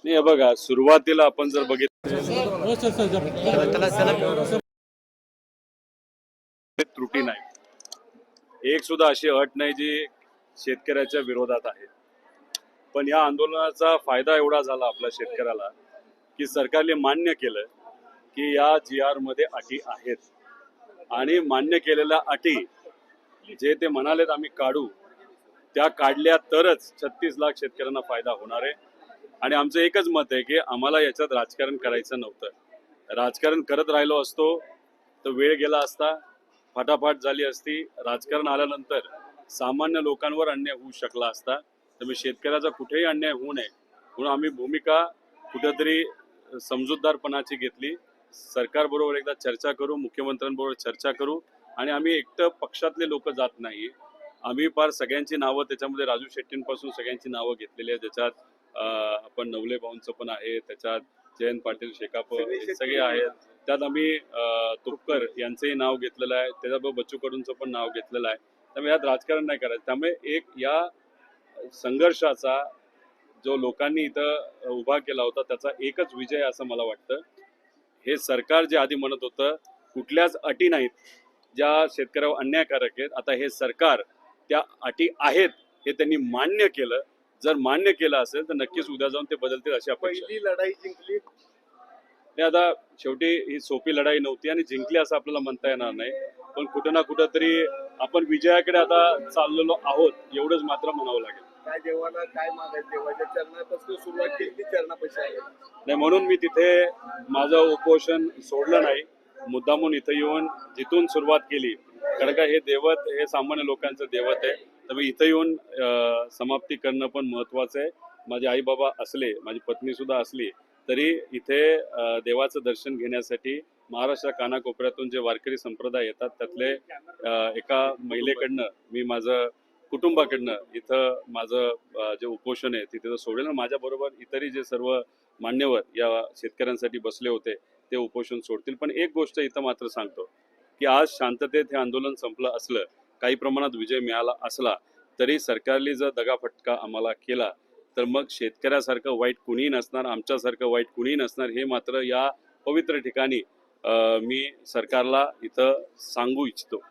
नाही हे बघा, सुरुवातीला आपण जर बघितलं त्रुटी नाही, एक सुद्धा अशी अट नाही जी शेतकऱ्याच्या विरोधात आहे. पण या आंदोलनाचा फायदा एवढा झाला आपल्या शेतकऱ्याला की सरकारने मान्य केलं की या GR मध्ये अटी आहेत आणि मान्य केलेल्या अटी जे ते म्हणालेत आम्ही काढू, त्या काढल्या तरच 36 लाख शेतकऱ्यांना फायदा होणार आहे. आणि आमचं एकच मत आहे की आम्हाला याच्यात राजकारण करायचं नव्हतं. राजकारण करत राहिलो असतो तर वेळ गेला असता, फटाफट झाली असती. राजकारण आल्यानंतर सामान्य लोकांवर अन्याय होऊ शकला असता. त्यामुळे शेतकऱ्याचा कुठेही अन्याय होऊ नये म्हणून आम्ही भूमिका कुठेतरी समजूतदारपणाची घेतली. सरकारबरोबर एकदा चर्चा करू, मुख्यमंत्र्यांबरोबर चर्चा करू आणि आम्ही एकटं पक्षातले लोक जात नाही. आम्ही फार सगळ्यांची नावं त्याच्यामध्ये राजू शेट्टींपासून सगळ्यांची नावं घेतलेली आहेत. ज्याच्यात आपण नवले भाऊंचं पण आहे, त्याच्यात जयंत पाटील शेकाप सगळे आहेत. त्यात आम्ही तुपकर यांचंही नाव घेतलेलं आहे, त्याच्याबरोबर बच्चू कडूंचं पण नाव घेतलेलं आहे. त्यामुळे यात राजकारण नाही करायचं. त्यामुळे एक या संघर्षाचा जो लोकांनी इथं उभा केला होता त्याचा एकच विजय असं मला वाटतं. हे सरकार जे आधी म्हणत होतं कुठल्याच अटी नाहीत ज्या शेतकऱ्यावर अन्यायकारक आहेत, आता हे सरकार त्या अटी आहेत हे त्यांनी मान्य केलं. जर मान्य केलं असेल तर नक्कीच उद्या जाऊन ते बदलतील अशी अपेक्षा. पहिली लढाई जिंकली. ते आता शेवटी ही सोपी लढाई नव्हती आणि जिंकली असं आपल्याला म्हणता येणार नाही. पण कुठं ना कुठं तरी आपण विजयाकडे आता चाललेलो आहोत एवढंच मात्र म्हणावं लागेल. काय देवाला काय मागायचं, देवाच्या चरणापासून सुरुवात केली, चरणापाशी आले नाही म्हणून मी तिथे माझं उपोषण सोडलं नाही. मुद्दामून इथं येऊन जिथून सुरुवात केली, कारण का हे दैवत हे सामान्य लोकांचं दैवत आहे. तर मी इथं येऊन समाप्ती करणं पण महत्वाचं आहे. माझे आई बाबा असले, माझी पत्नी सुद्धा असली तरी इथे देवाचं दर्शन घेण्यासाठी महाराष्ट्र कानाकोपऱ्यातून जे वारकरी संप्रदाय येतात त्यातले एका महिलेकडनं मी माझं कुटुंबाकडनं इथं माझं जे उपोषण आहे तिथे सोडेल. माझ्याबरोबर इतरही जे सर्व मान्यवर या शेतकऱ्यांसाठी बसले होते ते उपोषण सोडतील. पण एक गोष्ट इथं मात्र सांगतो की आज शांततेत हे आंदोलन संपलं असलं, काही प्रमाणात विजय मिळाला असला तरी सरकारने जर दगाफटका आम्हाला केला तर मग शेतकऱ्यासारखं वाईट कुणीही नसणार, आमच्यासारखं वाईट कुणीही नसणार. हे मात्र या पवित्र ठिकाणी मी सरकारला इथं सांगू इच्छितो.